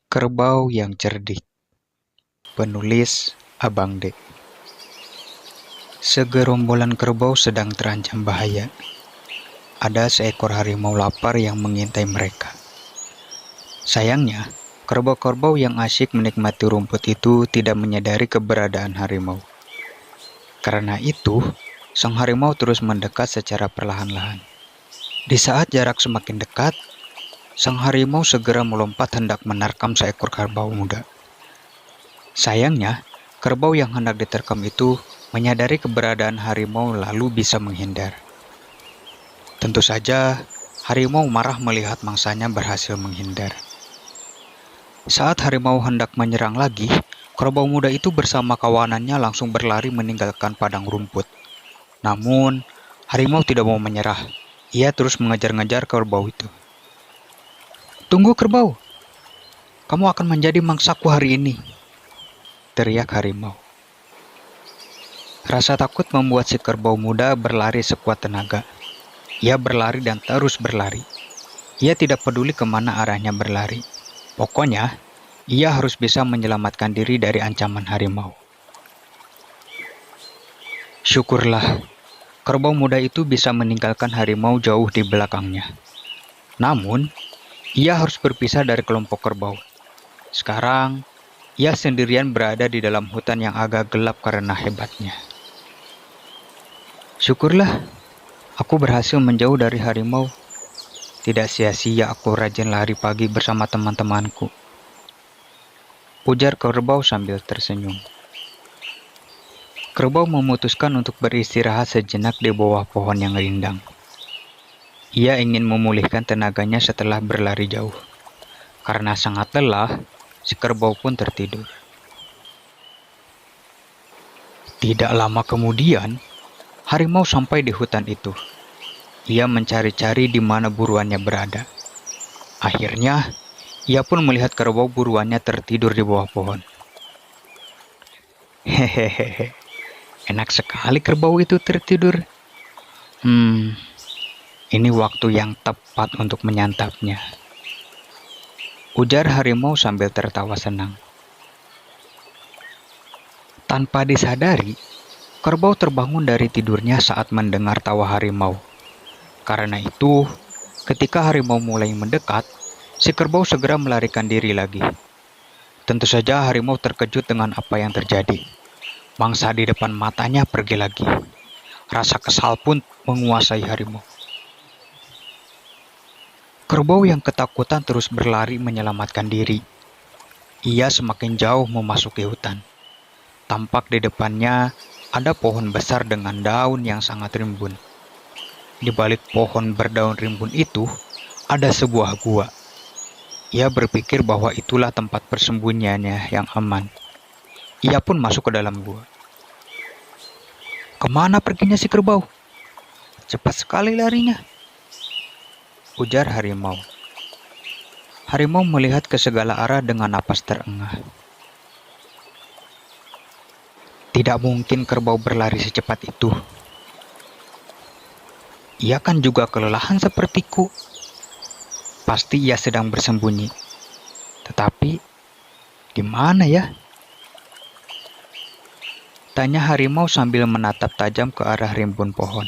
Kerbau yang cerdik. Penulis Abang D. Segerombolan kerbau sedang terancam bahaya. Ada seekor harimau lapar yang mengintai mereka. Sayangnya, kerbau-kerbau yang asyik menikmati rumput itu tidak menyadari keberadaan harimau. Karena itu, sang harimau terus mendekat secara perlahan-lahan. Di saat jarak semakin dekat, sang harimau segera melompat hendak menerkam seekor kerbau muda. Sayangnya, kerbau yang hendak diterkam itu menyadari keberadaan harimau lalu bisa menghindar. Tentu saja, harimau marah melihat mangsanya berhasil menghindar. Saat harimau hendak menyerang lagi, kerbau muda itu bersama kawanannya langsung berlari meninggalkan padang rumput. Namun, harimau tidak mau menyerah. Ia terus mengejar-ngejar kerbau itu. "Tunggu kerbau, kamu akan menjadi mangsaku hari ini," teriak harimau. Rasa takut membuat si kerbau muda berlari sekuat tenaga. Ia berlari dan terus berlari. Ia tidak peduli kemana arahnya berlari. Pokoknya, ia harus bisa menyelamatkan diri dari ancaman harimau. Syukurlah, kerbau muda itu bisa meninggalkan harimau jauh di belakangnya. Namun, ia harus berpisah dari kelompok kerbau. Sekarang, ia sendirian berada di dalam hutan yang agak gelap karena hebatnya. Syukurlah, aku berhasil menjauh dari harimau. Tidak sia-sia aku rajin lari pagi bersama teman-temanku, ujar kerbau sambil tersenyum. Kerbau memutuskan untuk beristirahat sejenak di bawah pohon yang rindang. Ia ingin memulihkan tenaganya setelah berlari jauh. Karena sangat lelah, si kerbau pun tertidur. Tidak lama kemudian, harimau sampai di hutan itu. Ia mencari-cari di mana buruannya berada. Akhirnya, ia pun melihat kerbau buruannya tertidur di bawah pohon. Hehehe, enak sekali kerbau itu tertidur. Ini waktu yang tepat untuk menyantapnya, ujar harimau sambil tertawa senang. Tanpa disadari, kerbau terbangun dari tidurnya saat mendengar tawa harimau. Karena itu, ketika harimau mulai mendekat, si kerbau segera melarikan diri lagi. Tentu saja harimau terkejut dengan apa yang terjadi. Mangsa di depan matanya pergi lagi. Rasa kesal pun menguasai harimau. Kerbau yang ketakutan terus berlari menyelamatkan diri. Ia semakin jauh memasuki hutan. Tampak di depannya ada pohon besar dengan daun yang sangat rimbun. Di balik pohon berdaun rimbun itu ada sebuah gua. Ia berpikir bahwa itulah tempat persembunyiannya yang aman. Ia pun masuk ke dalam gua. "Kemana perginya si kerbau? Cepat sekali larinya," ujar harimau. Harimau melihat ke segala arah dengan napas terengah. Tidak mungkin kerbau berlari secepat itu. Ia kan juga kelelahan sepertiku. Pasti ia sedang bersembunyi. Tetapi, di mana ya? Tanya harimau sambil menatap tajam ke arah rimbun pohon.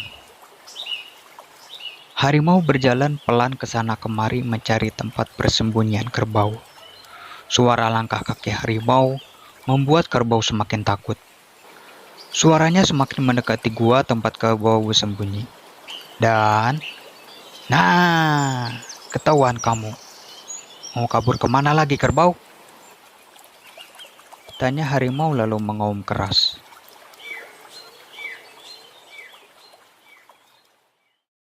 Harimau berjalan pelan ke sana kemari mencari tempat persembunyian kerbau. Suara langkah kaki harimau membuat kerbau semakin takut. Suaranya semakin mendekati gua tempat kerbau bersembunyi. Dan, ketahuan kamu. Mau kabur kemana lagi kerbau? Tanya harimau lalu mengaum keras.